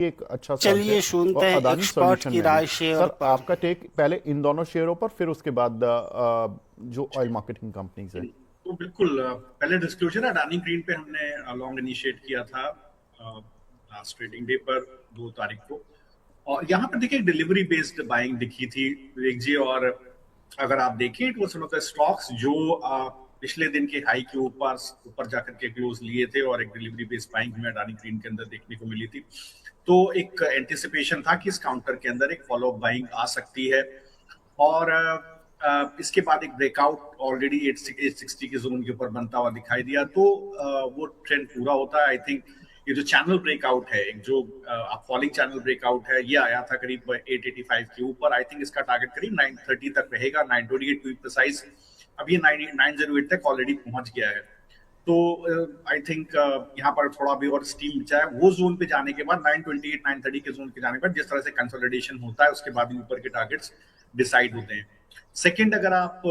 एक अच्छा सॉल्ट है। चलिए सुनते और हैं अदानी एक्सपर्ट सॉल्यूशन की में भी राय शेयर सर पर। आपका टेक पहले इन दोनों शेयरों पर, फिर उसके बाद जो ऑयल मार्केटिंग कंपनीज है। तो बिल्कुल पहले डिस्क्लोजर अडानी ग्रीन पे हमने लॉन्ग इनिशिएट किया था लास्ट ट्रेडिंग डे पर 2 तारीख को। और यहाँ पर देखिए डिलीवरी बेस्ड बाइंग दिखी थी विवेक जी। और अगर आप देखें it was one of the stocks जो पिछले दिन के हाई के ऊपर ऊपर जाकर के क्लोज लिए थे और एक डिलीवरी बेस्ड बाइंग हमें अडानी ग्रीन के अंदर देखने को मिली थी। तो एक एंटिसिपेशन था कि इस काउंटर के अंदर एक फॉलो अप बाइंग आ सकती है। और इसके बाद एक ब्रेकआउट ऑलरेडी 860 के जोन के ऊपर बनता हुआ दिखाई दिया। तो वो ट्रेंड पूरा होता है। आई थिंक ये जो चैनल ब्रेकआउट है, एक जो फॉलिंग चैनल ब्रेकआउट है, ये आया था करीब 885 के ऊपर। आई थिंक इसका टारगेट करीब 930 तक रहेगा, 928 टू बी प्रिसाइज। अब ये 908 तक ऑलरेडी पहुंच गया है। तो आई थिंक यहाँ पर थोड़ा भी और स्टीम बचा है। वो जोन पे जाने के बाद 928 930 के जोन पे जाने के बाद जिस तरह से कंसोलिडेशन होता है उसके बाद ही ऊपर के टारगेट्स डिसाइड होते हैं। सेकंड, अगर आप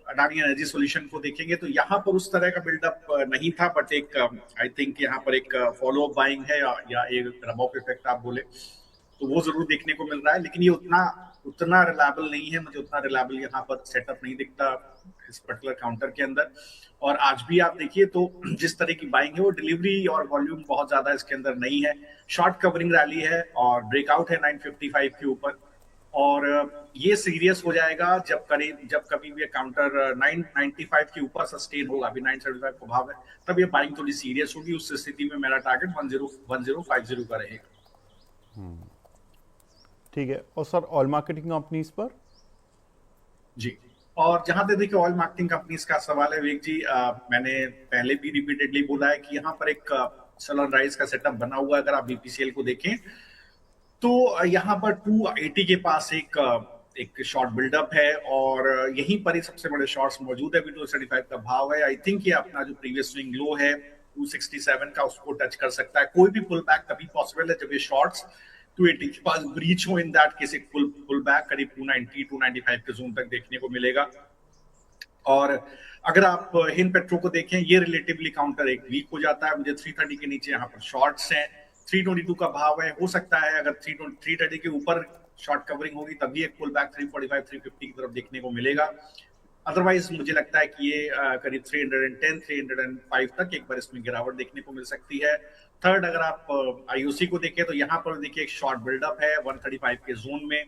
अडानी एनर्जी सॉल्यूशन को देखेंगे तो यहाँ पर उस तरह का बिल्डअप नहीं था। बट एक आई थिंक यहाँ पर एक फॉलो अप बाइंग है या एक रब ऑफ इफेक्ट आप बोले तो वो जरूर देखने को मिल रहा है। लेकिन ये उतना उतना रिलायबल नहीं है। मुझे उतना रिलायबल यहाँ पर सेटअप नहीं दिखता इस पर्टिकुलर काउंटर के अंदर। और आज भी आप देखिए तो जिस तरह की बाइंग है वो डिलीवरी और वॉल्यूम बहुत ज्यादा इसके अंदर नहीं है। शॉर्ट कवरिंग रैली है और ब्रेकआउट है 955 के ऊपर। और ये सीरियस हो जाएगा जब कभी भी काउंटर 995 के ऊपर सस्टेन होगा। अभी 975 का भाव है, तब ये बाइंग थोड़ी सीरियस होगी। उस स्थिति में मेरा टारगेट 1050 का रहेगा। ठीक है। और सर ऑयल मार्केटिंग कंपनीज पर? जी, और जहां तक देखिए ऑयल मार्केटिंग कंपनीज का सवाल है विवेक जी, मैंने पहले भी रिपीटेडली बोला है कि यहाँ पर एक सेल ऑन राइज का सेटअप बना हुआ है। अगर आप बीपीसीएल को देखें तो यहाँ पर 280 के पास एक शॉर्ट बिल्डअप है और यहीं पर ही सबसे बड़े शॉर्ट्स मौजूद है। अभी 235 का भाव है। आई थिंक ये अपना जो प्रीवियस स्विंग लो है 267 का, उसको टच कर सकता है। कोई भी पुल बैक तभी पॉसिबल है जब ये शॉर्ट्स 280 के पास ब्रीच हो। इन दैट केस एक पुल बैक करीब 290 295 के जोन तक देखने को मिलेगा। और अगर आप हिंद पेट्रो को देखें, ये रिलेटिवली काउंटर एक वीक हो जाता है। मुझे 330 के नीचे यहाँ पर शॉर्ट्स हैं। 322 का भाव है। हो सकता है अगर 330 के ऊपर शॉर्ट कवरिंग होगी तभी एक पुल बैक 345 350 की तरफ देखने को मिलेगा। अदरवाइज मुझे लगता है कि ये करीब 310 305 तक एक बार इसमें गिरावट देखने को मिल सकती है। थर्ड, अगर आप आईओसी को देखें तो यहाँ पर देखिए एक शॉर्ट बिल्डअप है 135 के जोन में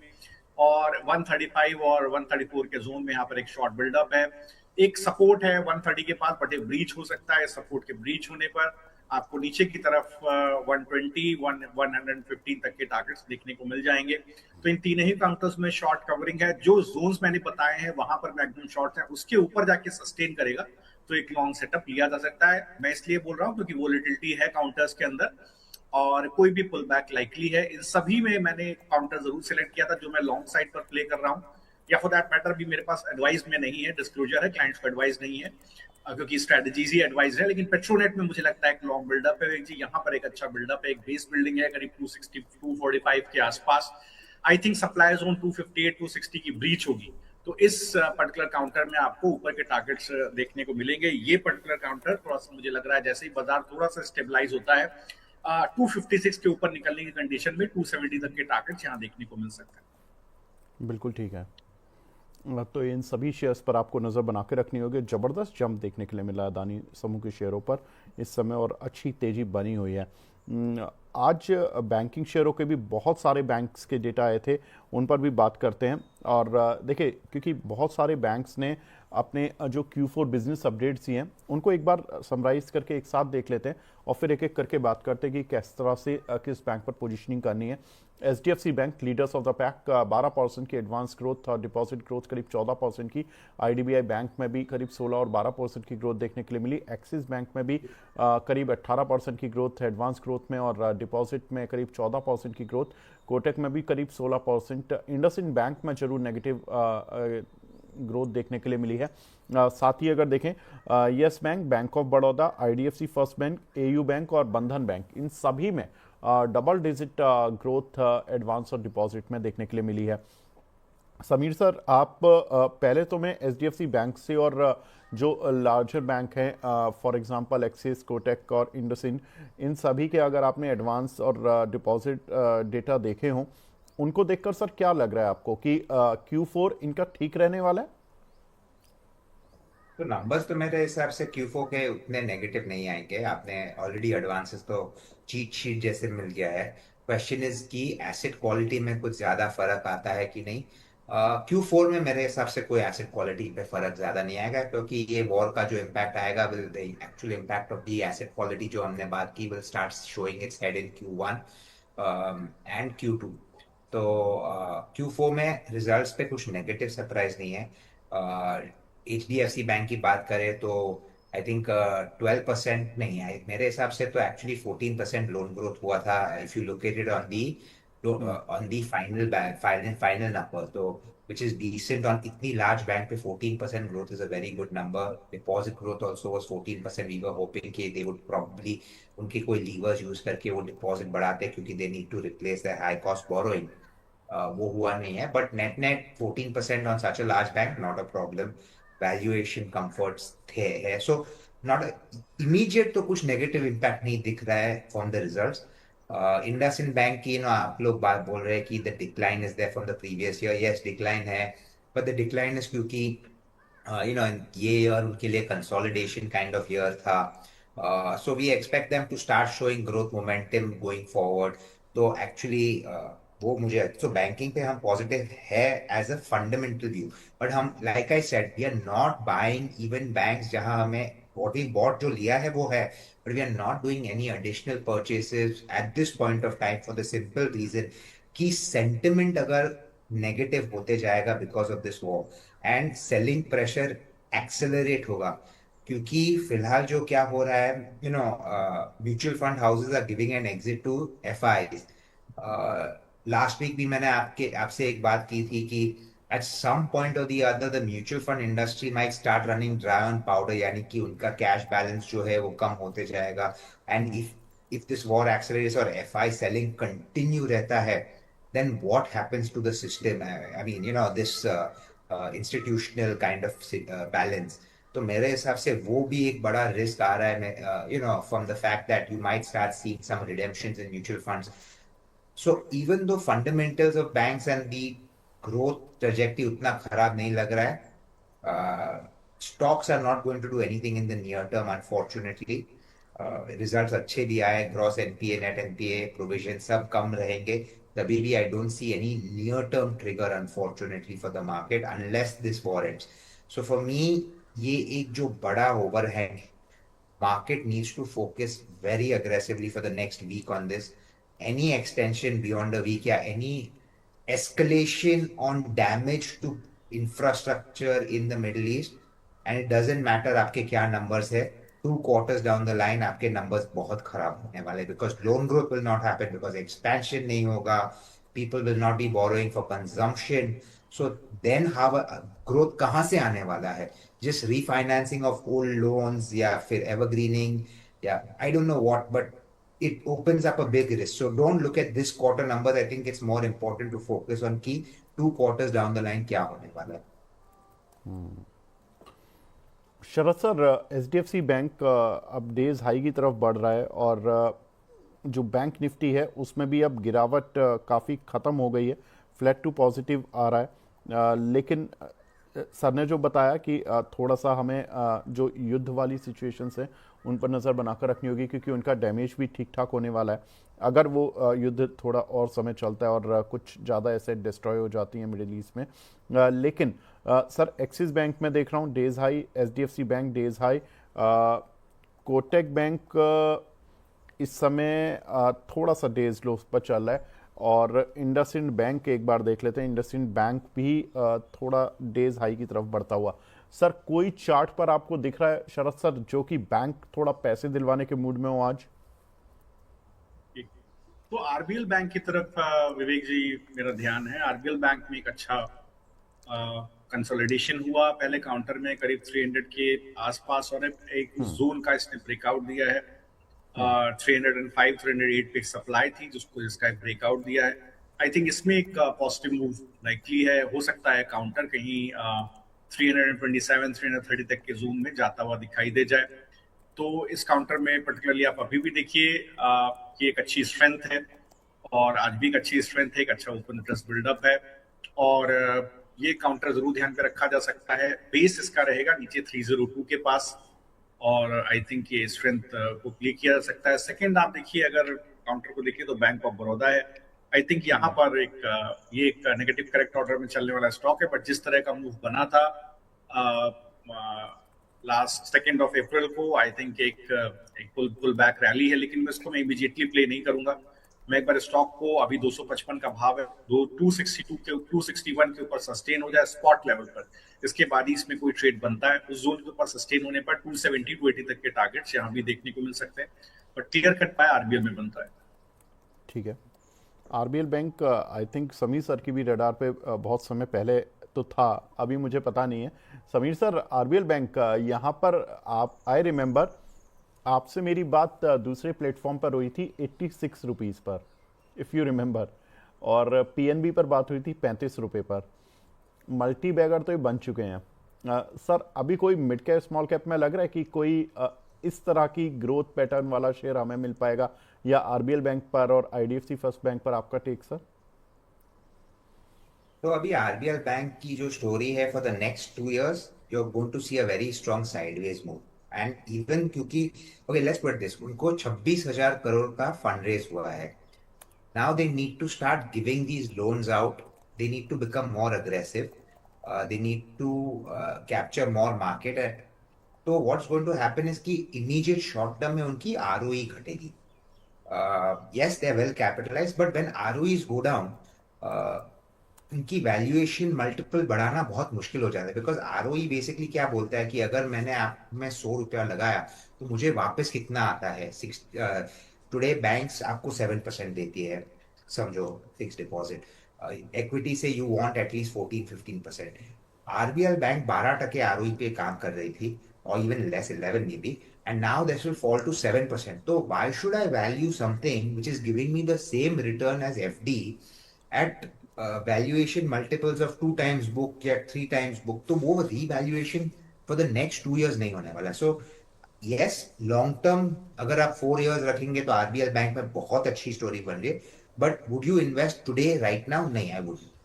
और 135 और 134 के जोन में यहाँ पर एक शॉर्ट बिल्डअप है। एक सपोर्ट है 130 के पास, बट एक ब्रीच हो सकता है। सपोर्ट के ब्रीच होने पर आपको नीचे की तरफ 120 115 तक के टारगेट्स देखने को मिल जाएंगे। तो इन तीन ही काउंटर्स में शॉर्ट कवरिंग है। जो जोन्स मैंने बताए हैं वहां पर मैक्सिमम शॉर्ट्स हैं, उसके ऊपर जाके सस्टेन करेगा तो एक लॉन्ग सेटअप लिया जा सकता है। मैं इसलिए बोल रहा हूँ क्योंकि वोलेटिलिटी है काउंटर्स के अंदर और कोई भी पुल बैक लाइकली है। इन सभी में मैंने काउंटर जरूर सिलेक्ट किया था जो मैं लॉन्ग साइड पर प्ले कर रहा हूँ, या फॉर दैट मैटर भी मेरे पास एडवाइस में नहीं है, डिस्क्लोजर है, क्लाइंट्स को एडवाइस नहीं है क्योंकि स्ट्रेटजीज ही एडवाइस है। लेकिन पेट्रोनेट में मुझे लगता है एक लॉन्ग बिल्डअप है जी। यहाँ पर एक अच्छा बिल्डअप है, एक बेस बिल्डिंग है करीब 260 245 के आसपास। आई थिंक सप्लाई जोन 258 260 की ब्रीच होगी तो इस पर्टिकुलर काउंटर में आपको ऊपर के टारगेट्स देखने को मिलेंगे। ये पर्टिकुलर काउंटर थोड़ा सा मुझे लग रहा है जैसे ही बाजार थोड़ा सा स्टेबलाइज होता है 256 के ऊपर निकलने की कंडीशन में 270 तक के टारगेट्स यहाँ देखने को मिल सकते हैं। बिल्कुल ठीक है। तो इन सभी शेयर्स पर आपको नज़र बना के रखनी होगी। ज़बरदस्त जंप देखने के लिए मिला अदानी समूह के शेयरों पर इस समय और अच्छी तेज़ी बनी हुई है। आज बैंकिंग शेयरों के भी बहुत सारे बैंक्स के डेटा आए थे, उन पर भी बात करते हैं। और देखिए क्योंकि बहुत सारे बैंक्स ने अपने जो Q4 बिजनेस अपडेट्स ही हैं उनको एक बार समराइज करके एक साथ देख लेते हैं और फिर एक एक करके बात करते हैं कि किस तरह से किस बैंक पर पोजीशनिंग करनी है। HDFC bank leaders of the pack 12% की एडवांस ग्रोथ और डिपॉजिट ग्रोथ करीब 14% की। IDBI बैंक में भी करीब 16 और 12% की ग्रोथ देखने के लिए मिली। एक्सिस बैंक में भी करीब 18% की ग्रोथ है एडवांस ग्रोथ में और डिपॉजिट में करीब 14% की ग्रोथ। कोटक में भी करीब 16%। इंडसइंड बैंक में जरूर नेगेटिव ग्रोथ देखने के लिए मिली है। साथ ही अगर देखें yes bank, bank of Baroda, IDFC first bank, AU bank और बंधन बैंक, इन सभी में डबल डिजिट ग्रोथ एडवांस और डिपॉजिट में देखने के लिए मिली है। समीर सर, आप पहले तो मैं एचडीएफसी बैंक से और जो लार्जर बैंक हैं, फॉर एग्जांपल एक्सिस, कोटक और इंडसइंड, इन सभी के अगर आपने एडवांस और डिपॉजिट डेटा देखे हों, उनको देखकर सर क्या लग रहा है आपको कि Q4 इनका ठीक रहने वाला है? तो नंबर्स तो मेरे हिसाब से Q4 के उतने नेगेटिव नहीं आएंगे। आपने ऑलरेडी एडवांसेस तो चीट शीट जैसे मिल गया है। क्वेश्चन इज कि एसेट क्वालिटी में कुछ ज्यादा फर्क आता है कि नहीं। Q4 में मेरे हिसाब से कोई एसेट क्वालिटी पे फर्क ज्यादा नहीं आएगा, क्योंकि ये वॉर का जो इम्पैक्ट आएगा will the actual impact of the asset quality जो हमने बात की will start showing its head in Q1 and Q2। तो Q4 में रिजल्ट्स पे कुछ नेगेटिव सरप्राइज नहीं है। HDFC बैंक की बात करें तो आई थिंक 12% नहीं है मेरे हिसाब से, तो एक्चुअली 14% लोन ग्रोथ हुआ था if you look at it on the final final number. तो which is decent on इतनी large बैंक पे 14% growth is a very good number. Deposit growth also was 14%. We were hoping कि they would probably उनके कोई levers use करके वो deposit बढ़ाते, क्योंकि they need to replace their high cost borrowing. वो हुआ नहीं है, but net net 14% on such a large bank not a problem. Valuation comforts थे है, सो नॉट इमीडिएट तो कुछ नेगेटिव इम्पैक्ट नहीं दिख रहा है from the results. IndusInd bank की आप लोग बात बोल रहे हैं कि the decline is there from the previous year. Yes, decline है, बट द डिक्लाइन इज क्योंकि ये ईयर उनके लिए कंसोलिडेशन काइंड ऑफ ईयर था। So we expect them to start showing growth momentum going forward. तो एक्चुअली वो मुझे तो बैंकिंग पे हम पॉजिटिव है as a fundamental view. But हम like I said we are not buying even banks जहां हमें व्हाट वी बॉट जो लिया है वो है, but we are not doing any additional purchases at this point of time for the simple reason कि sentiment अगर नेगेटिव होते जाएगा because of this war and selling pressure accelerate होगा। क्योंकि फिलहाल जो क्या हो रहा है, mutual fund houses are giving an exit to FIIs. Last week भी मैंने आपसे एक बात की थी कि एट सम पॉइंट और the other the mutual fund industry might start running dry on powder, यानी कि उनका कैश बैलेंस जो है वो कम होते जाएगा। And if this war accelerates और एफआई सेलिंग कंटिन्यू रहता है, then what happens to the system? I mean, this institutional kind of balance. तो मेरे हिसाब से वो भी एक बड़ा रिस्क आ रहा है, from the fact that you might start seeing some redemptions in mutual funds. So even though fundamentals of banks and the growth trajectory उतना खराब नहीं लग रहा है, stocks are not going to do anything in the near term, unfortunately. Results अच्छे भी आए, gross NPA, net NPA, provision सब कम रहेंगे, तभी भी आई don't see any near term trigger unfortunately for the market unless this war ends. So for me ये एक जो बड़ा overhead, market needs to focus very aggressively for the next week on this. Any extension beyond a week, yeah, any escalation on damage to infrastructure in the Middle East, and it doesn't matter आपके क्या numbers है, 2 quarters down the line आपके numbers बहुत खराब होने वाले, because loan growth will not happen, because expansion नहीं होगा, people will not be borrowing for consumption. So then how growth कहाँ से आने वाला है? Just refinancing of old loans या फिर evergreening, yeah, I don't know what, but it opens up a big risk. So don't look at this quarter numbers. I think it's more important to focus on key 2 quarters down the line क्या होने वाला है। शरद sir, HDFC bank अब days high की तरफ बढ़ रहा है और जो बैंक निफ्टी है उसमें भी अब गिरावट काफ़ी ख़त्म हो गई है, फ्लैट टू पॉजिटिव आ रहा है। लेकिन सर ने जो बताया कि थोड़ा सा हमें जो युद्ध वाली सिचुएशंस है उन पर नज़र बनाकर रखनी होगी, क्योंकि उनका डैमेज भी ठीक ठाक होने वाला है अगर वो युद्ध थोड़ा और समय चलता है और कुछ ज़्यादा ऐसे डिस्ट्रॉय हो जाती हैं मिडिल ईस्ट में। लेकिन सर, एक्सिस बैंक में देख रहा हूँ days high, HDFC bank days high, Kotak bank इस समय थोड़ा सा डेज लो पर चल रहा है, और इंडसइंड बैंक एक बार देख लेते हैं। इंडसइंड बैंक भी थोड़ा डेज हाई की तरफ बढ़ता हुआ। सर, कोई चार्ट पर आपको दिख रहा है शरद सर जो कि बैंक थोड़ा पैसे दिलवाने के मूड में हो आज? तो आरबीएल बैंक की तरफ विवेक जी मेरा ध्यान है। आरबीएल बैंक में एक अच्छा कंसोलिडेशन हुआ, पहले काउंटर में करीब 300 के आसपास, और एक जोन का इसने ब्रेकआउट दिया है। 305 308 पे सप्लाई थी जिसका ब्रेकआउट दिया है। आई थिंक इसमें एक पॉजिटिव मूव लाइकली है, हो सकता है काउंटर कहीं 327 330 तक के जोन में जाता हुआ दिखाई दे जाए। तो इस काउंटर में पर्टिकुलरली आप अभी भी देखिए कि एक अच्छी स्ट्रेंथ है, और आज भी एक अच्छी स्ट्रेंथ है, एक अच्छा ओपन इंटरेस्ट बिल्डअप है, और ये काउंटर जरूर ध्यान में रखा जा सकता है। बेस इसका रहेगा नीचे 302 के पास, और आई थिंक ये स्ट्रेंथ को प्ले किया जा सकता है। सेकंड आप देखिए, अगर काउंटर को देखिए तो बैंक ऑफ बड़ौदा है। आई थिंक यहाँ पर ये एक नेगेटिव करेक्ट ऑर्डर में चलने वाला स्टॉक है, बट जिस तरह का मूव बना था लास्ट 2 अप्रैल को, आई थिंक एक पुल बैक रैली है, लेकिन मैं इसको इमीडिएटली प्ले नहीं करूंगा। मैं एक बार स्टॉक को, अभी 255 का भाव है, 262 के 261 के ऊपर सस्टेन हो जाए स्पॉट लेवल पर, इसके बाद ही इसमें कोई ट्रेड बनता है। उस जोन के ऊपर सस्टेन होने पर 270 टू 80 तक के टारगेट्स यहाँ भी देखने को मिल सकते हैं, but clear cut by RBL में बनता है। ठीक है। RBL bank I think Sameer sir की भी रडार पे बहुत समय पहले तो था, अभी मुझे पता नहीं है। समीर सर, आरबीएल बैंक यहाँ पर आप, आई रिमेंबर आपसे मेरी बात दूसरे प्लेटफॉर्म पर हुई थी 86 रुपीज़ पर, इफ़ यू रिमेंबर, और पीएनबी पर बात हुई थी 35 रुपये पर। मल्टी बैगर तो ये बन चुके हैं। सर, अभी कोई मिड कैप स्मॉल कैप में लग रहा है कि कोई इस तरह की ग्रोथ पैटर्न वाला शेयर हमें मिल पाएगा, या आरबीएल बैंक पर और आईडीएफसी फर्स्ट बैंक पर आपका टेक सर? तो अभी आरबीएल बैंक की जो स्टोरी है, for the next 2 years you are going to see a very strong sideways move. And even क्योंकि ओके लेट्स पुट दिस, उनको 26,000 करोड़ का फंड रेज हुआ है। Now they need to start giving these loans out, they need to become more aggressive, they need to capture more market. तो what's going to happen is कि immediate short term में उनकी ROE घटेगी। yes, they're well capitalized, but when ROEs go down, उनकी valuation multiple बढ़ाना बहुत मुश्किल हो जाता है। बिकॉज आरओई बेसिकली क्या बोलता है कि अगर मैं 100 रुपया लगाया तो मुझे वापस कितना आता है। टुडे बैंक्स आपको 7% देती है, समझो, फिक्स डिपॉजिट। इक्विटी से you want at least 14-15%। RBL bank 12% ROE पे काम कर रही थी, और even less, 11 may be, and now this will fall to 7%. So why should I value something which is giving me the same return as FD at valuation multiples of 2 times book या 3 times book? तो वो revaluation for the next 2 years नहीं होने वाला। So yes, long term अगर आप 4 years रखेंगे तो आरबीएल बैंक में बहुत अच्छी स्टोरी बन रही है, but would you invest today right now? नहीं, I wouldn't.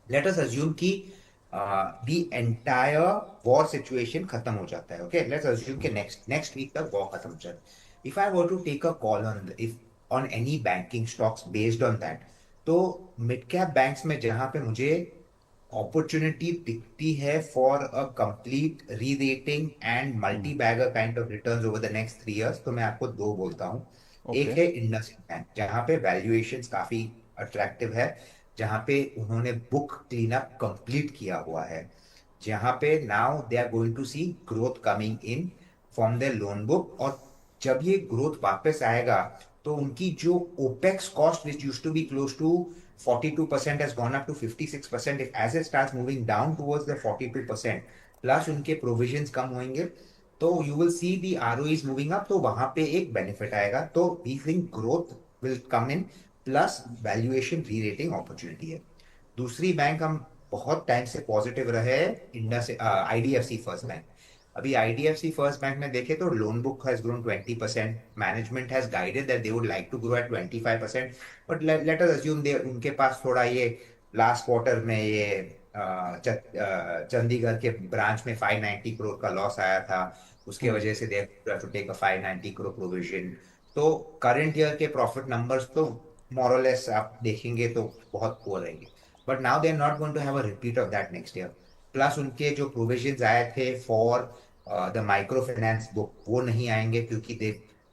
Let us assume कि the entire war situation खत्म हो जाता है। Okay, let's assume कि next week तक war खत्म हो जाता है। If I were to take a call on any banking stocks based on that, तो mid cap banks में जहां पे मुझे अपॉर्चुनिटी दिखती है for a complete rerating and multi bagger kind of returns over the next 3 years, तो मैं आपको दो बोलता हूँ। एक है इंडसइंड बैंक, जहां पे वैल्यूएशंस काफी अट्रैक्टिव है, जहां पे उन्होंने बुक क्लीन अप कंप्लीट किया हुआ है, जहां पे now they are going to see growth coming in from their loan book. और जब ये ग्रोथ वापस आएगा तो उनकी जो opex cost which used to be close to 42% has gone up to 56%. If as it starts moving down towards the 42%, plus उनके provisions कम होंगे, तो you will see the ROEs moving up, तो वहां पे एक benefit आएगा। तो we think growth will come in, plus valuation re-rating opportunity है। दूसरी बैंक हम बहुत टाइम से पॉजिटिव रहे, आईडीएफसी फर्स्ट बैंक। अभी आईडीएफसी फर्स्ट बैंक में देखे तो loan book has grown 20%, management has guided that they would like to grow at 25%, but let us assume they उनके पास थोड़ा ये लास्ट क्वार्टर में ये चंडीगढ़ के ब्रांच में 590 करोड़ का लॉस आया था, उसके वजह से they have to take a 590 crore provision. तो करंट ईयर के प्रॉफिट नंबर्स तो मोर और लेस आप देखेंगे तो बहुत पुअर रहेंगे, but now they are not going to have a repeat of that next year. Plus उनके जो प्रोविजंस आए थे for the micro finance book, वो नहीं आएंगे क्योंकि दे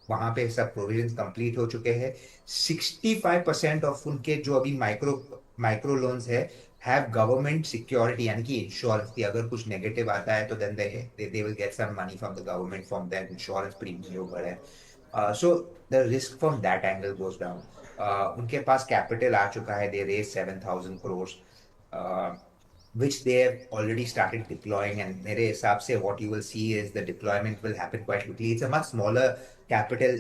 वहां पे सब प्रोविजंस कंप्लीट हो चुके हैं। 65% ऑफ उनके जो अभी माइक्रो लोन्स है हैव गवर्नमेंट सिक्योरिटी, यानी कि इंश्योरेंस की अगर कुछ नेगेटिव आता है तो then they will get some money from the government from that insurance premium जो भरा है। So the risk from that angle goes down. उनके पास कैपिटल आ चुका है, they raise 7,000 crores which they have already started deploying, and मेरे हिसाब से what you will see is the deployment will happen quite quickly. It's a much smaller capital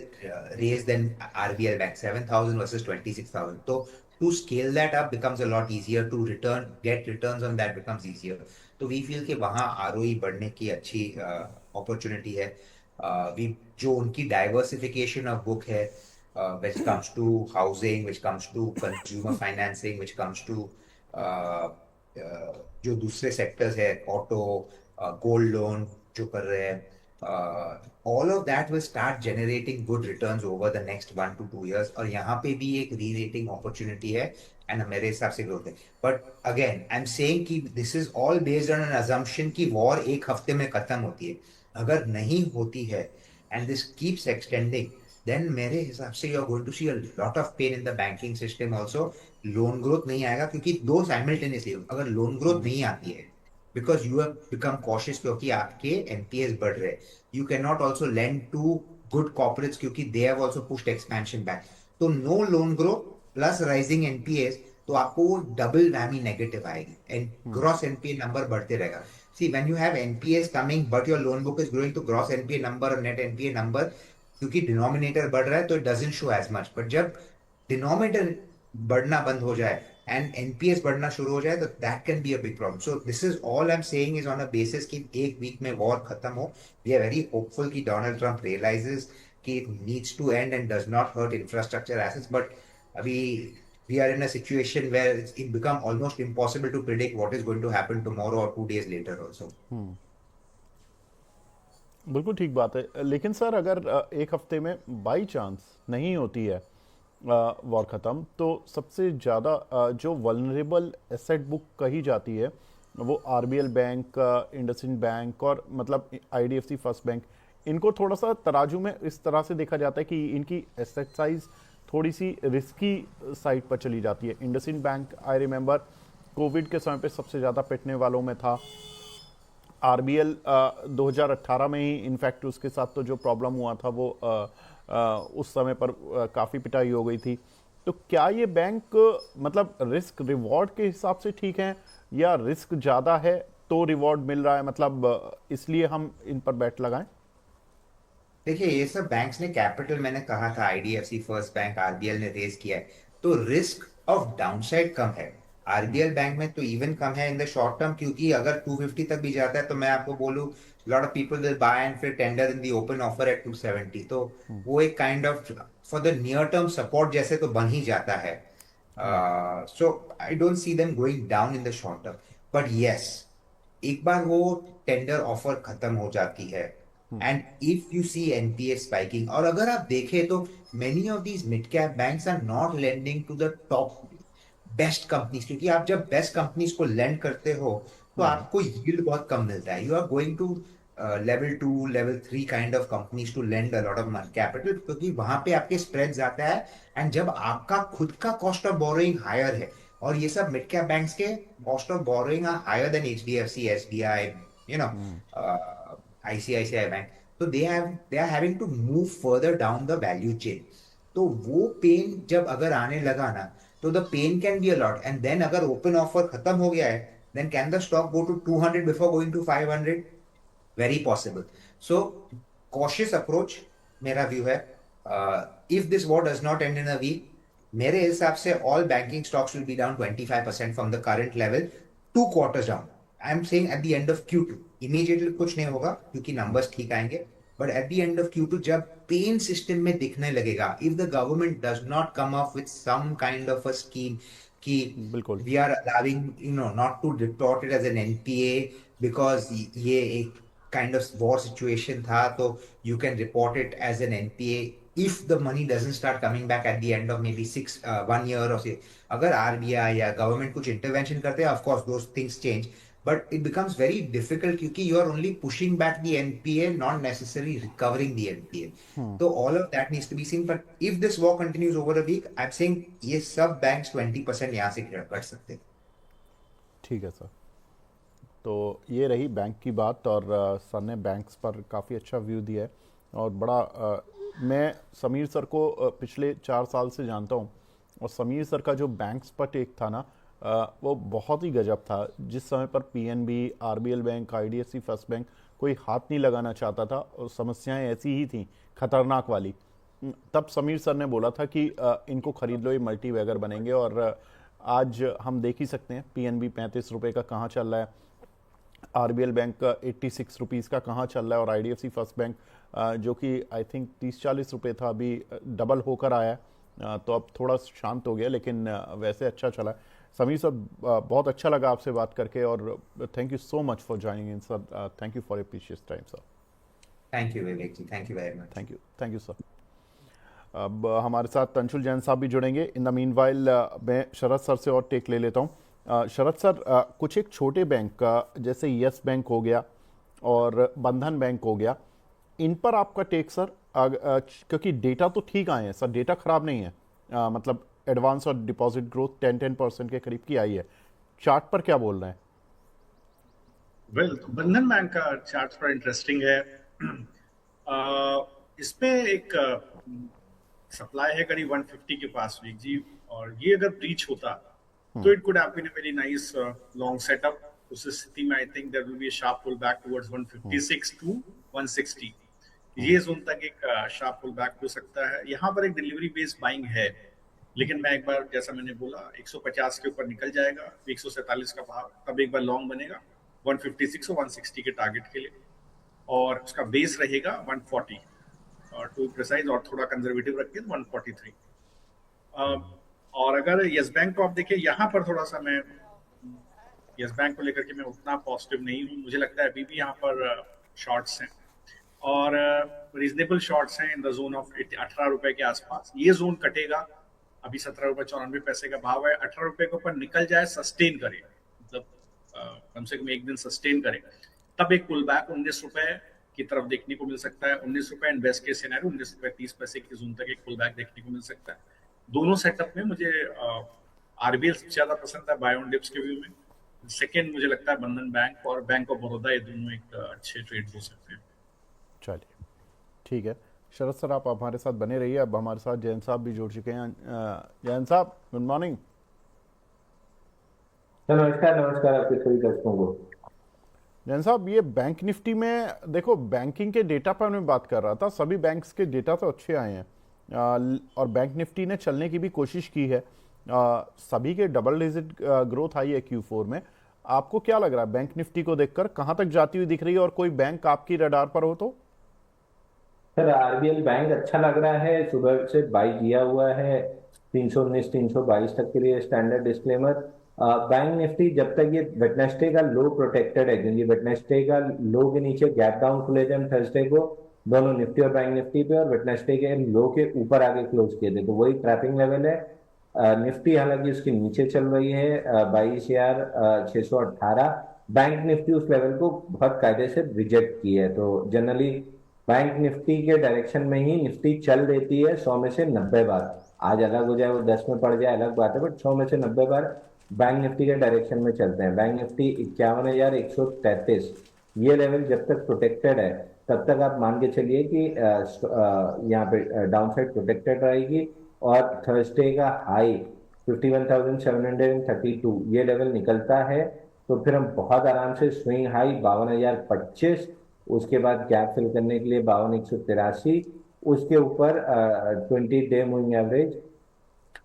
raise than RBL Bank, 7,000 versus 26,000. तो to scale that up becomes a lot easier, to get returns on that becomes easier. तो we feel कि वहाँ ROE बढ़ने की अच्छी opportunity है. जो उनकी diversification of book है, which comes to housing, which comes to consumer financing, which comes to uh, जो दूसरे सेक्टर्स है, ऑटो, गोल्ड लोन जो कर रहे हैं, all of that will start generating good returns over the next 1 to 2 years. और यहाँ पे भी एक re-rating opportunity है, and मेरे हिसाब से growth है. But again, I'm saying कि this is all based on an assumption कि war एक हफ्ते में खत्म होती है. अगर नहीं होती है, and this keeps extending, then मेरे हिसाब से you are going to see a lot of pain in the banking system also. Loan growth नहीं आएगा क्योंकि दो साइमल्टेनियसली, अगर लोन ग्रोथ नहीं आती है because you have become cautious क्योंकि आपके एनपीएस बढ़ रहे हैं, you can not also lend to good corporates क्योंकि they have also pushed expansion back. तो no loan growth plus rising NPAs, तो आपको वो डबल वैमी नेगेटिव आएगी एंड ग्रॉस एनपीए नंबर बढ़ते रहेगा. See when you have NPAs coming but your loan book is growing, तो gross NPA number और net NPA number, क्योंकि denominator बढ़ रहा है तो it doesn't show as much. But जब डिनोमिनेटर बढ़ना बंद हो जाए एंड एनपीएस बढ़ना शुरू हो जाए तो that can be a big problem. So this is all I am saying is on a basis कि एक वीक में वॉर खत्म हो. वी आर वेरी होपफुल कि डोनाल्ड ट्रंप रियलाइजेस कि it needs to end and does not hurt infrastructure assets. But अभी we are in a situation where it become almost impossible to predict what is going to happen tomorrow or 2 days later also. बिल्कुल ठीक बात है. लेकिन sir अगर एक हफ्ते में बाई चांस नहीं होती है वॉर ख़त्म, तो सबसे ज़्यादा जो वल्नरेबल एसेट बुक कही जाती है वो आरबीएल बैंक, इंडसइंड बैंक और मतलब आईडीएफसी फर्स्ट बैंक, इनको थोड़ा सा तराजू में इस तरह से देखा जाता है कि इनकी एसेट साइज थोड़ी सी रिस्की साइड पर चली जाती है. IndusInd bank I remember Covid के समय पे सबसे ज़्यादा पिटने वालों में था. आरबीएल 2018 में ही इनफैक्ट उसके साथ तो जो प्रॉब्लम हुआ था वो उस समय पर काफ़ी पिटाई हो गई थी. तो क्या ये बैंक मतलब रिस्क रिवॉर्ड के हिसाब से ठीक है या रिस्क ज़्यादा है तो रिवॉर्ड मिल रहा है, मतलब इसलिए हम इन पर बैट लगाएं? देखिए ये सब बैंक्स ने कैपिटल, मैंने कहा था आईडीएफसी फर्स्ट बैंक आरबीएल ने रेज किया है, तो रिस्क ऑफ डाउनसाइड कम है. आरबीएल बैंक में तो इवन कम है इन द शॉर्ट टर्म, क्योंकि अगर 250 तक भी जाता है तो मैं आपको बोलूं lot of people will buy and फिर tender in the open offer at 270. तो वो एक kind of for the near term support जैसे तो बन ही जाता है. So I don't see them going down in the short term. But yes, एक बार वो टेंडर ऑफर खत्म हो जाती है and if you see NPA spiking, और अगर आप देखें तो many of these mid cap banks are not lending to the top best companies, क्योंकि आप जब बेस्ट कंपनीज को लेंड करते हो तो आपको यील्ड बहुत कम मिलता है. You are going to level 2 level 3 kind of companies to lend a lot of capital, क्योंकि वहां पे आपके स्प्रेड्स आता है. एंड जब आपका खुद का कॉस्ट ऑफ बोरोइंग हायर है, और ये सब मिड कैप बैंक्स के cost of borrowing are higher than HDFC, SBI, you know, ICICI bank. तो they are having to move further down the value chain. तो वो पेन जब अगर आने लगा ना, तो the pain can be a lot. And then अगर ओपन ऑफर खत्म हो गया है, then can the stock go to 200 before going to 500? Very possible. So cautious approach मेरा व्यू है. If this war does not end in a week, मेरे हिसाब से all banking stocks will be down 25% from the current level, 2 quarters down. I am saying at the end of Q2. Immediately कुछ नहीं होगा क्योंकि numbers ठीक आएंगे, but at the end of Q2 जब पेन सिस्टम में दिखने लगेगा, if the government does not come up with some kind of a scheme कि बिल्कुल. We are allowing you know not to report it as an NPA because ये एक kind of war situation था, तो you can report it as an NPA if the money doesn't start coming back at the end of maybe 1 year or say. अगर RBI या government कुछ intervention करते हैं, of course those things change, but it becomes very difficult क्योंकि you are only pushing back the NPA, not necessarily recovering the NPA. So all of that needs to be seen. But if this war continues over a week, I'm saying ये सब banks 20% यहाँ से cut सकते हैं. ठीक है sir. तो ये रही बैंक की बात, और सर ने बैंक्स पर काफ़ी अच्छा व्यू दिया है. और बड़ा मैं समीर सर को पिछले 4 साल से जानता हूँ, और समीर सर का जो बैंक्स पर टेक था ना, वो बहुत ही गजब था. जिस समय पर PNB, RBL bank, IDFC first bank कोई हाथ नहीं लगाना चाहता था, और समस्याएं ऐसी ही थी खतरनाक वाली. तब समीर सर ने बोला था कि इनको खरीद लो, ये मल्टी वैगर बनेंगे। और आज हम देख ही सकते हैं पीएनबी 35 रुपए का कहाँ चल रहा है, आरबीएल बैंक का 86 रुपीज़ का कहाँ चल रहा है, और आईडीएफसी फर्स्ट बैंक जो कि आई थिंक 30-40 रुपए था, अभी डबल होकर आया है। तो अब थोड़ा शांत हो गया, लेकिन वैसे अच्छा चला। समीर सर, बहुत अच्छा लगा आपसे बात करके, और thank you so much for joining in sir. Thank you for your precious time sir. Thank you Vivek ji, thank you very much. Thank you sir. अब हमारे साथ तंशुल जैन साहब भी जुड़ेंगे। इन द मीनवाइल मैं शरद सर से और टेक ले लेता हूँ। शरद सर, कुछ एक छोटे बैंक का जैसे यस बैंक हो गया और बंधन बैंक हो गया, इन पर आपका टेक सर? क्योंकि डेटा तो ठीक आए हैं सर, डेटा खराब नहीं है। मतलब एडवांस और डिपॉजिट ग्रोथ 10% के करीब की आई है। चार्ट पर क्या बोल रहे हैं? वेल, तो बंधन बैंक का चार्ट थोड़ा इंटरेस्टिंग है। इसमें एक सप्लाई है करीब 150 के पास वीक जी, और ये अगर ब्रीच होता तो it could have been a very nice long setup. उस स्थिति में I think there will be a sharp pull back towards 156 to 160। ये जोन तक एक शार्प पुल बैक हो सकता है। यहाँ पर एक डिलीवरी बेस्ड बाइंग है, लेकिन मैं एक बार, जैसा मैंने बोला, 150 के ऊपर निकल जाएगा, 147 का भाव, तब एक बार लॉन्ग बनेगा 156 और 160 के टारगेट के लिए, और उसका बेस रहेगा 140 और टू प्रिसाइज, और थोड़ा कंजर्वेटिव रखिए 143। और अगर यस बैंक को आप देखिए, यहाँ पर थोड़ा सा मैं यस बैंक को लेकर के मैं उतना पॉजिटिव नहीं हूँ। मुझे लगता है अभी भी यहाँ पर शॉर्ट्स हैं, और रीजनेबल शॉर्ट्स हैं इन द जोन ऑफ 18 रुपए के आसपास। ये जोन कटेगा, अभी 17 रुपए 94 पैसे का भाव है। 18 रुपए के ऊपर निकल जाए, सस्टेन करे, मतलब कम से कम एक दिन सस्टेन करे, तब एक पुल बैक 19 रुपए की तरफ देखने को मिल सकता है। 19 रुपए एंड बेस्ट केस सिनेरियो 19 रुपए 30 पैसे की जोन तक एक पुल बैक देखने को मिल सकता है। दोनों सेटअप में मुझे आरबीएल सबसे ज्यादा पसंद है बाय ऑन डिप्स के व्यू में। सेकेंड मुझे लगता है बंधन बैंक और बैंक ऑफ बड़ौदा, ये दोनों एक अच्छे ट्रेड हो सकते हैं। चलिए, ठीक है। शरद सर, आप हमारे साथ बने रहिए। अब हमारे साथ जैन साहब भी जुड़ चुके हैं। जैन साहब, गुड मॉर्निंग। नमस्कार, नमस्कार आपके सभी दर्शकों को। जैन साहब, ये बैंक निफ्टी में देखो, बैंकिंग के डेटा पर मैं बात कर रहा था, सभी बैंक्स के डेटा तो अच्छे आए हैं, और बैंक निफ्टी ने चलने की भी कोशिश की है। सभी के डबल डिजिट ग्रोथ आई है Q4 में। आपको क्या लग रहा है बैंक निफ्टी को देखकर, कहां तक जाती हुई दिख रही है, और कोई बैंक आपकी रडार पर हो तो? सर, आरबीएल बैंक अच्छा लग रहा है, सुबह से बाई किया हुआ है 319 322 तक के लिए स्टैंडर्ड डिस्क्लेमर। बैंक निफ्टी जब तक ये वेडनेसडे का लो प्रोटेक्टेड है, क्योंकि वेडनेसडे का लो के नीचे गैप डाउन खुले थे हम थर्सडे को, दोनों निफ्टी और बैंक निफ्टी पे, और वेडनेसडे के लो के ऊपर आगे क्लोज किए थे, तो वही ट्रैपिंग लेवल है। निफ्टी हालांकि उसके नीचे चल रही है 22,618। बैंक निफ्टी उस लेवल को बहुत कायदे से रिजेक्ट की है, तो जनरली बैंक निफ्टी के डायरेक्शन में ही निफ्टी चल देती है 100 में से 90 बार। आज अलग हो जाए, वो 10 में पड़ जाए, अलग बात है, बट 100 में से 90 बार बैंक निफ्टी के डायरेक्शन में चलते हैं। बैंक निफ्टी 51,133, ये लेवल जब तक प्रोटेक्टेड है तब तक आप मान के चलिए कि यहाँ पे डाउन साइड प्रोटेक्टेड रहेगी। और थर्सडे का हाई 51,732 ये लेवल निकलता है तो फिर हम बहुत आराम से स्विंग हाई 52,025, उसके बाद गैप फिल करने के लिए 52,183, उसके ऊपर 20 डे मूविंग एवरेज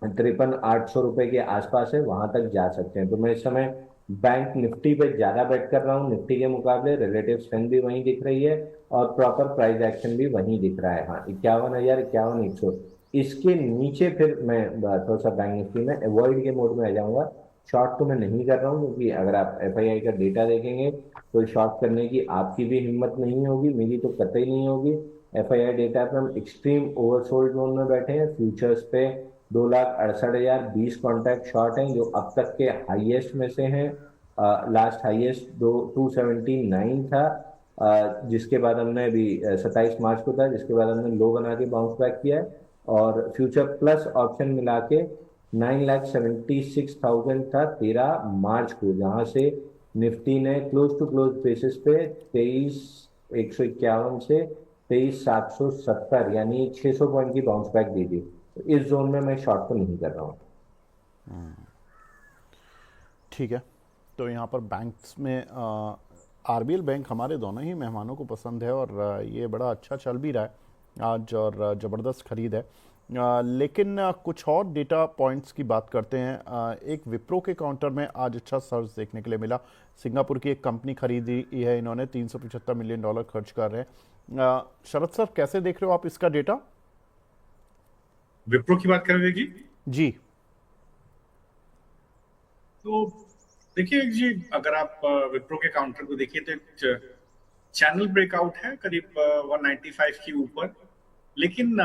53,800 रुपए के आसपास है, वहां तक जा सकते हैं। तो मैं इस समय बैंक निफ्टी पे ज्यादा बेट कर रहा हूँ। निफ्टी के मुकाबले रिलेटिव स्ट्रेंथ भी वहीं दिख रही है और प्रॉपर प्राइस एक्शन भी वहीं दिख रहा है। हाँ, 51,000, 51,100, इसके नीचे फिर मैं थोड़ा सा बैंक निफ्टी में अवॉइड के मोड में आ जाऊंगा। शॉर्ट तो मैं नहीं कर रहा हूँ, क्योंकि अगर आप एफआईआई का डेटा देखेंगे तो शॉर्ट करने की आपकी भी हिम्मत नहीं होगी, मेरी तो कतई नहीं होगी। एफआईआई डेटा पे हम एक्सट्रीम ओवरसोल्ड जोन में बैठे हैं। फ्यूचर्स पे 2,68,020 कॉन्ट्रैक्ट शॉर्ट हैं, जो अब तक के हाईएस्ट में से हैं। लास्ट हाईएस्ट 279 था, जिसके बाद हमने अभी 27 मार्च को था, जिसके बाद हमने लो बना के बाउंस बैक किया है। और फ्यूचर प्लस ऑप्शन मिला के 9,76,000 था 13 मार्च को, जहां से निफ्टी ने क्लोज टू क्लोज बेसिस पे 23,151 से 23,770, यानी 600 पॉइंट की बाउंस बैक दी थी। तो इस जोन में मैं शॉर्ट तो नहीं कर रहा हूँ। ठीक है। तो यहाँ पर बैंक्स में आरबीएल बैंक हमारे दोनों ही मेहमानों को पसंद है, और ये बड़ा अच्छा चल भी रहा है। आज और ज़बरदस्त खरीद है। लेकिन कुछ और डेटा पॉइंट्स की बात करते हैं। एक विप्रो के काउंटर में आज अच्छा सर्ज देखने के लिए मिला। सिंगापुर की एक कंपनी खरीदी है इन्होंने, $375 मिलियन खर्च कर रहे हैं। शरद सर, कैसे देख रहे हो आप इसका डेटा? विप्रो की बात कर रहे जी? जी तो देखिए जी, अगर आप विप्रो के काउंटर को देखिए तो एक चैनल ब्रेकआउट है करीब 195 के ऊपर, लेकिन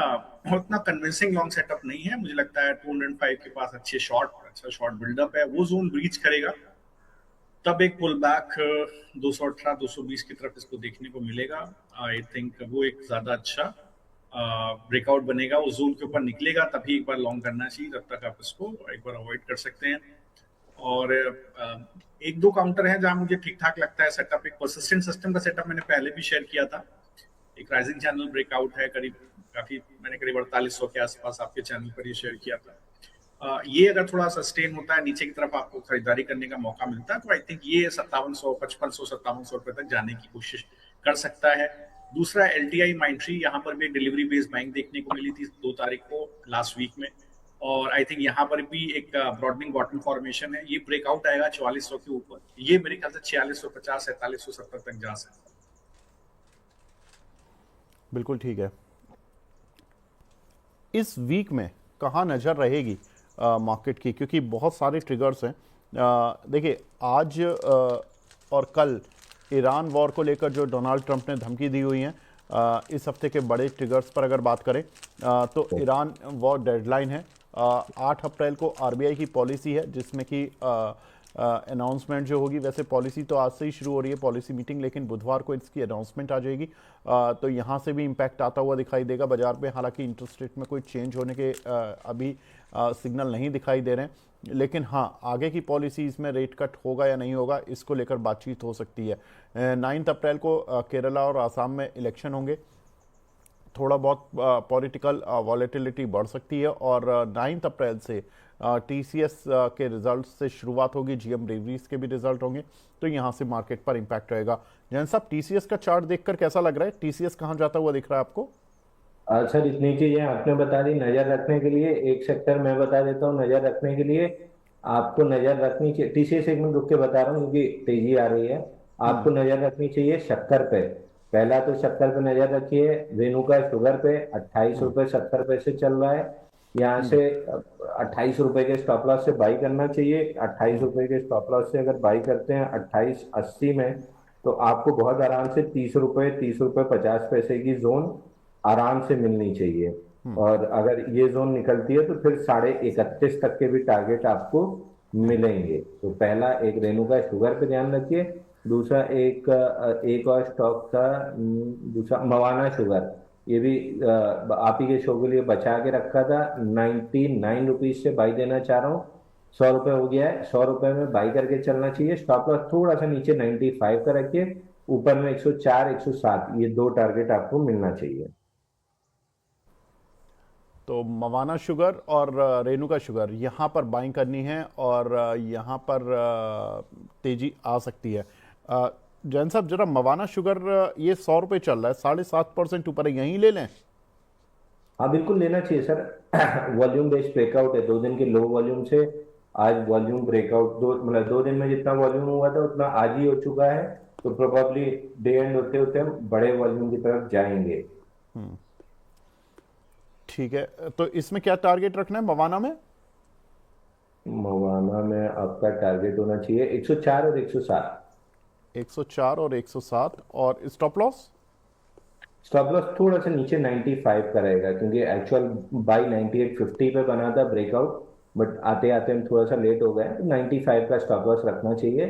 उतना कन्विंसिंग लॉन्ग सेटअप नहीं है। मुझे लगता है 205 के पास अच्छा शॉर्ट बिल्डअप है। वो जोन ब्रीच करेगा तब एक पुल बैक 218 220 की तरफ इसको देखने को मिलेगा। आई थिंक वो एक ज्यादा अच्छा ब्रेकआउट बनेगा। वो जोन के ऊपर निकलेगा तभी एक बार लॉन्ग करना चाहिए, तब तक आप इसको एक बार अवॉइड कर सकते हैं। और एक दो काउंटर है जहां मुझे ठीक ठाक लगता है सेटअप। एक परसिस्टेंट सिस्टम का सेटअप मैंने पहले भी शेयर किया था। एक राइजिंग चैनल ब्रेकआउट है मैंने करीब 4800 के आसपास आपके चैनल पर ये शेयर किया था। ये अगर थोड़ा सस्टेन होता है, नीचे की तरफ आपको खरीदारी करने का मौका मिलता है, तो आई थिंक ये 5700 5500 5700 रुपए तक जाने की कोशिश कर सकता है। दूसरा LTI माइंट्री, यहाँ पर भी एक डिलीवरी बेस्ड बाइंग देखने को मिली थी 2 तारीख को लास्ट वीक में, और आई थिंक यहाँ पर भी एक ब्रॉडनिंग बॉटम फॉर्मेशन है। ये ब्रेकआउट आएगा 4400 के ऊपर, ये मेरे ख्याल से 4650 4770 तक जा सकता है। बिल्कुल ठीक है। इस वीक में कहाँ नज़र रहेगी मार्केट की, क्योंकि बहुत सारे ट्रिगर्स हैं। देखिए, आज और कल ईरान वॉर को लेकर जो डोनाल्ड ट्रंप ने धमकी दी हुई है, इस हफ्ते के बड़े ट्रिगर्स पर अगर बात करें तो ईरान वॉर डेडलाइन है 8 अप्रैल को। RBI की पॉलिसी है जिसमें कि अनाउंसमेंट जो होगी, वैसे पॉलिसी तो आज से ही शुरू हो रही है पॉलिसी मीटिंग, लेकिन बुधवार को इसकी अनाउंसमेंट आ जाएगी। तो यहाँ से भी इम्पैक्ट आता हुआ दिखाई देगा बाजार पे। हालांकि इंटरेस्ट रेट में कोई चेंज होने के अभी सिग्नल नहीं दिखाई दे रहे हैं, लेकिन हाँ, आगे की पॉलिसीज़ में रेट कट होगा या नहीं होगा, इसको लेकर बातचीत हो सकती है। 9 अप्रैल को केरला और आसाम में इलेक्शन होंगे। थोड़ा बहुत पॉलिटिकल वॉलेटिलिटी बढ़ सकती है, और 9 अप्रैल से TCS के रिजल्ट से शुरुआत होगी। GM डिलीवरीज के भी रिजल्ट होंगे, तो यहाँ से मार्केट पर इम्पैक्ट रहेगा। जैन साहब, TCS का चार्ट देखकर कैसा लग रहा है? TCS कहाँ जाता हुआ दिख रहा है आपको? सर, इतनी चीजें आपने बता दी नजर रखने के लिए। एक सेक्टर मैं बता देता हूँ नजर रखने के लिए। आपको नजर रखनी चाहिए, TCS एक मिनट रुक के बता रहा हूँ क्योंकि तेजी आ रही है। आपको नजर रखनी चाहिए शक्कर पे। पहला तो शक्कर पे नजर रखिए। रेणुका शुगर पे 28 रुपए 70 पैसे चल रहा है। यहाँ से 28 रुपए के स्टॉप लॉस से बाई करना चाहिए। 28 रुपए के स्टॉप लॉस से अगर बाई करते हैं 2880 में, तो आपको बहुत आराम से 30 रुपए 50 पैसे की जोन आराम से मिलनी चाहिए। और अगर ये जोन निकलती है तो फिर 31.5 तक के भी टारगेट आपको मिलेंगे। तो पहला एक रेणुका शुगर पे ध्यान रखिए। दूसरा एक और स्टॉक था, दूसरा मवाना शुगर। ये भी आप ही के शो के लिए बचा के रखा था। 99 रुपीज से बाई देना चाह रहा हूँ। 100 रुपए हो गया है, 100 रुपए में बाई करके चलना चाहिए। स्टॉप लॉस थोड़ा सा नीचे 95 का रखिए। ऊपर में 104 107, ये 2 टारगेट आपको मिलना चाहिए। तो मवाना शुगर और रेणुका शुगर यहाँ पर बाइंग करनी है, और यहाँ पर तेजी आ सकती है। जैन साहब, जरा मवाना शुगर ये 100 रुपये चल रहा है, 7.5% ऊपर है, यहीं ले लें? हाँ, बिल्कुल लेना चाहिए सर। वॉल्यूम बेस्ड ब्रेकआउट है। 2 दिन के लो वॉल्यूम से आज वॉल्यूम ब्रेकआउट, मतलब 2 दिन में जितना वॉल्यूम हुआ था उतना आज ही हो चुका है। तो प्रोबेबली डे एंड होते होते हम बड़े वॉल्यूम की तरफ जाएंगे। ठीक है, तो इसमें क्या टारगेट रखना है मवाना में? मवाना में आपका टारगेट होना चाहिए 104 और 107। 104 और 107, और स्टॉप लॉस? स्टॉप लॉस थोड़ा सा नीचे 95 का रहेगा, क्योंकि एक्चुअल बाई 9850 पे बना था ब्रेकआउट, बट आते आते हम थोड़ा सा लेट हो गए, तो 95 का स्टॉप लॉस रखना चाहिए।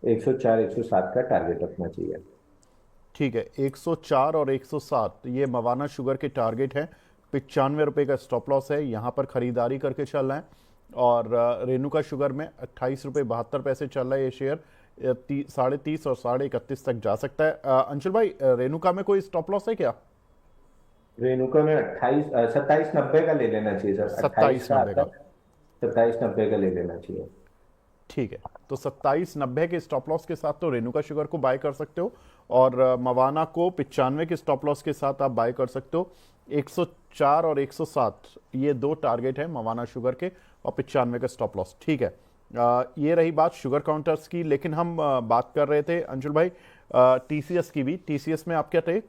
104 107 का टारगेट रखना चाहिए। ठीक है, 104 और 107 ये मवाना शुगर के टारगेट हैं। 95 रुपये का स्टॉप लॉस है, यहाँ पर खरीदारी करके चल रहा है। और रेणुका शुगर में 28 रुपये 72 पैसे चल रहा है ये शेयर। 30.5 और 31.5 तक जा सकता है। अंशुल भाई, रेणुका में कोई स्टॉप लॉस है क्या? रेणुका में 27.90 का ले लेना चाहिए सर। 27.90 का? 27.90 का ले लेना चाहिए। ठीक है, तो 27.90 के स्टॉप लॉस के साथ तो रेणुका शुगर को बाय कर सकते हो, और मवाना को 95 के स्टॉप लॉस के साथ आप बाय कर सकते हो। 104 और 107 ये दो टारगेट है मवाना शुगर के, और 95 का स्टॉप लॉस। ठीक है, ये रही बात शुगर काउंटर्स की। लेकिन हम बात कर रहे थे अंशुल भाई टीसीएस की भी। टीसीएस में आप क्या टेक?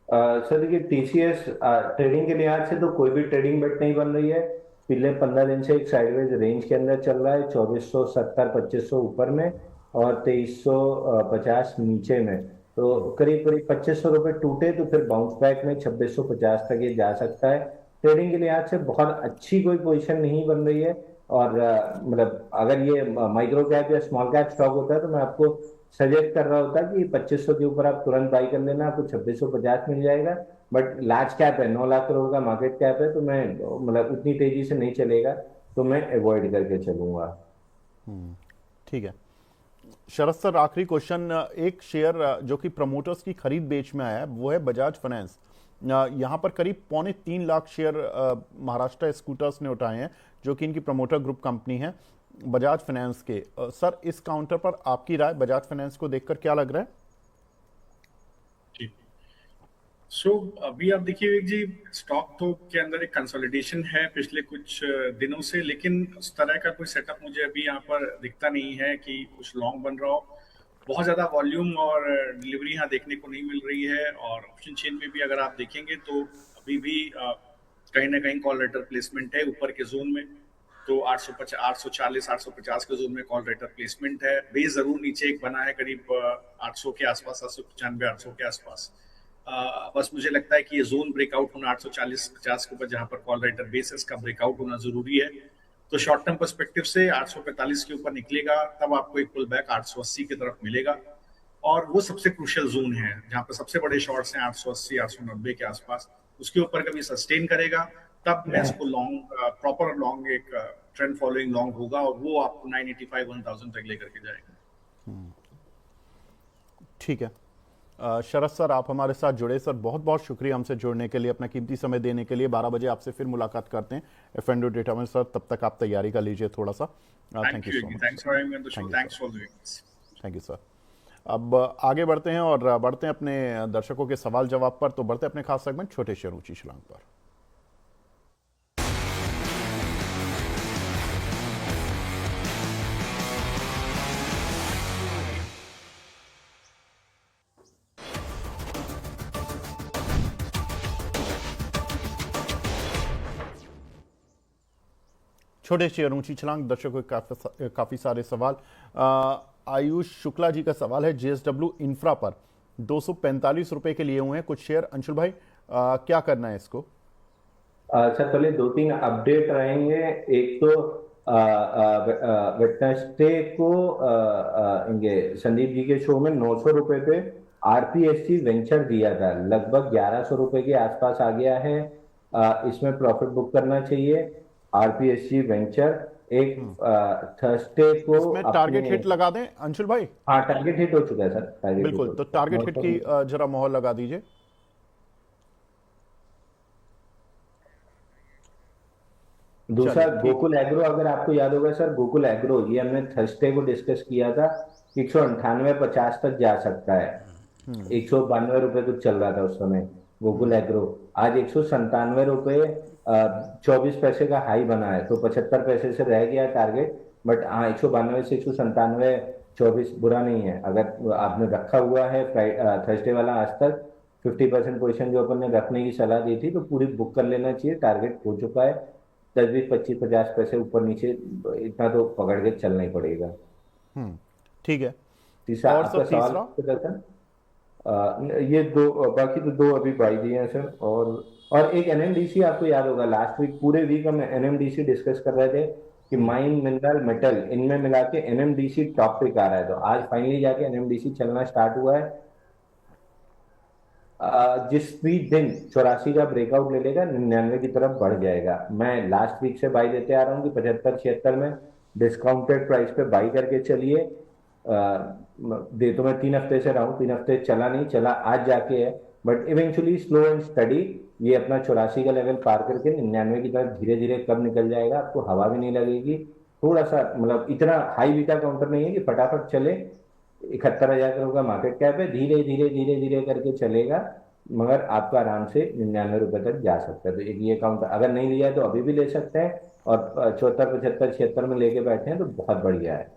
सर देखिए, टीसीएस ट्रेडिंग के लिहाज से तो कोई भी ट्रेडिंग बेट नहीं बन रही है। पिछले 15 दिन से एक साइडवेज रेंज के अंदर चल रहा है, 2470 2500 ऊपर में और 2350 नीचे में। तो करीब करीब 2500 रुपये टूटे तो फिर बाउंस बैक में 2650 तक ये जा सकता है। ट्रेडिंग के लिहाज से बहुत अच्छी कोई पोजीशन नहीं बन रही है। और मतलब अगर ये माइक्रो कैप या स्मॉल कैप स्टॉक होता है तो मैं आपको सजेस्ट कर रहा होता कि 2500 के ऊपर आप तुरंत बाई कर लेना, आपको 2650 मिल जाएगा। बट लार्ज कैप है, 9 लाख करोड़ का मार्केट कैप है, तो मैं मतलब उतनी तेजी से नहीं चलेगा, तो मैं अवॉइड करके चलूंगा। ठीक है शरद सर, आखिरी क्वेश्चन। एक शेयर जो कि प्रमोटर्स की खरीद बेच में आया है वो है बजाज फाइनेंस। यहाँ पर करीब 3.25 लाख शेयर महाराष्ट्र स्कूटर्स ने उठाए हैं, जो कि इनकी प्रमोटर ग्रुप कंपनी है बजाज फाइनेंस के। सर, इस काउंटर पर आपकी राय, बजाज फाइनेंस को देखकर क्या लग रहा है? जी, सो अभी आप देखिए विवेक जी, स्टॉक तो के अंदर एक कंसोलिडेशन है पिछले कुछ दिनों से, लेकिन उस तरह का कोई सेटअप मुझे अभी यहाँ पर दिखता नहीं है कि कुछ लॉन्ग बन रहा हो। बहुत ज्यादा वॉल्यूम और डिलीवरी यहाँ देखने को नहीं मिल रही है। और ऑप्शन चेन में भी अगर आप देखेंगे तो अभी भी कहीं ना कहीं कॉल राइटर प्लेसमेंट है ऊपर के जोन में। तो 840 850 के जोन में कॉल राइटर प्लेसमेंट है। बेस जरूर नीचे एक बना है करीब 800 के आसपास, 795 800 के आसपास। बस मुझे लगता है कि ये जोन ब्रेकआउट होना 840-50 के ऊपर, जहां पर कॉल राइटर बेसिस का ब्रेकआउट होना जरूरी है। तो शॉर्ट टर्म पर्सपेक्टिव से 845 के ऊपर निकलेगा तब आपको एक पुल बैक 880 की तरफ मिलेगा। और वो सबसे क्रूशियल जोन है जहां पर सबसे बड़े शॉर्ट्स हैं 880 890 के आसपास। उसके ऊपर कभी सस्टेन करेगा तब मैं इसको लॉन्ग, प्रॉपर लॉन्ग, एक ट्रेंड फॉलोइंग लॉन्ग होगा, और वो आपको 985 1000 तक लेकर के जाएगा। ठीक है शरद सर, आप हमारे साथ जुड़े। सर बहुत बहुत शुक्रिया हमसे जुड़ने के लिए, अपना कीमती समय देने के लिए। 12 बजे आपसे फिर मुलाकात करते हैं एफ&ओ डेटा में। सर तब तक आप तैयारी कर लीजिए थोड़ा सा। Thank you so much. Thank you sir. अब आगे बढ़ते हैं और बढ़ते हैं अपने दर्शकों के सवाल जवाब पर। तो बढ़ते हैं अपने खास सेगमेंट छोटे शेयर ऊंची छलांग पर। छोटे शेयर ऊंची छलांग, दर्शकों के काफी सारे सवाल। आयुष शुक्ला जी का सवाल है जेएसडब्ल्यू इंफ्रा पर 245 रुपए के लिए हुए हैं कुछ शेयर। अंशुल भाई क्या करना है इसको? सर पहले 2-3 अपडेट रहेंगे। एक तो वेडनेसडे को इनके संदीप जी के शो में 900 रुपए पे आरपीएससी वेंचर दिया था, लगभग 1100 रुपए के आसपास आ गया है। इसमें प्रॉफिट बुक करना चाहिए। आरपीएससी वेंचर एक थर्सडे को इसमें टारगेट हिट लगा दें अंशुल भाई। हाँ, टारगेट हिट हो चुका है सर। बिल्कुल, तो टारगेट हिट की जरा मोहर लगा दीजिए। दूसरा गोकुल एग्रो, अगर आपको याद होगा सर, गोकुल एग्रो ये हमने थर्सडे को डिस्कस किया था, 198.50 तक जा सकता है। 192 रुपए कुछ चल रहा था उस समय गोकुल एग्रो। आज 197 रुपए 24 पैसे का हाई बना है, तो 75 पैसे से रह गया टारगेट। बट हाँ, 192 से 197 24 बुरा नहीं है। अगर आपने रखा हुआ है थर्सडे वाला आज तक 50% पोजिशन जो अपन ने रखने की सलाह दी थी, तो पूरी बुक कर लेना चाहिए। टारगेट हो चुका है। 10 20 25 50 पैसे ऊपर नीचे इतना तो पकड़ के चलना ही पड़ेगा। ठीक है। तीसरा आपका सवाल ये दो, बाकी तो दो अभी बाई दिए हैं सर। और एक एनएमडीसी, आपको याद होगा लास्ट वीक पूरे वीक हम एनएमडीसी डिस्कस कर रहे थे कि माइन मिनरल मेटल इनमें मिला के एनएमडीसी टॉप पे आ रहा है। तो आज फाइनली जाके एनएमडीसी चलना स्टार्ट हुआ है। जिस भी दिन 84 का ब्रेकआउट ले लेगा 99 की तरफ बढ़ जाएगा। मैं लास्ट वीक से बाई देते आ रहा हूँ कि 75-76 में डिस्काउंटेड प्राइस पे बाई करके चलिए। दे तो मैं 3 हफ्ते से रहा हूँ, 3 हफ्ते चला नहीं, चला आज जाके है। But eventually slow and study ये अपना 84 का लेवल पार करके 99 की तरफ धीरे धीरे कब निकल जाएगा, आपको हवा भी नहीं लगेगी। थोड़ा सा मतलब इतना हाई बीटा काउंटर नहीं है कि फटाफट चले। 71,000 करोड़ का मार्केट कैप है, धीरे धीरे धीरे धीरे करके चलेगा। मगर आपका आराम से 99 रुपए तक जा सकता है। तो एक ये अकाउंट अगर नहीं लिया है तो अभी भी ले सकते हैं, और 74 75 76 में लेके बैठे हैं तो बहुत बढ़िया है।